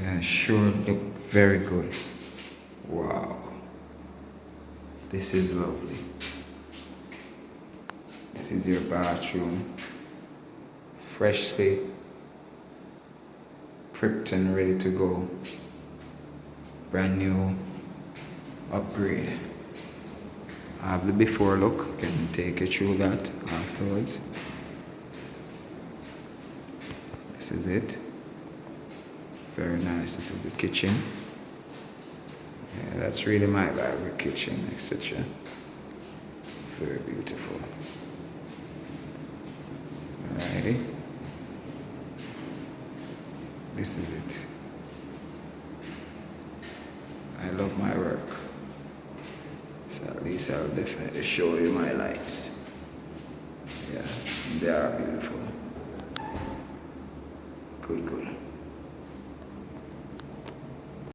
Yeah, sure look very good. Wow. This is lovely. This is your bathroom. Freshly prepped and ready to go. Brand new upgrade. I have the before look. Can take you through that afterwards. This is it. Very nice. This is the kitchen. Yeah, that's really my vibe, the kitchen, etc. Very beautiful. Alrighty. This is it. I love my work. So at least I'll definitely show you my lights. Yeah, they are beautiful. Good, good.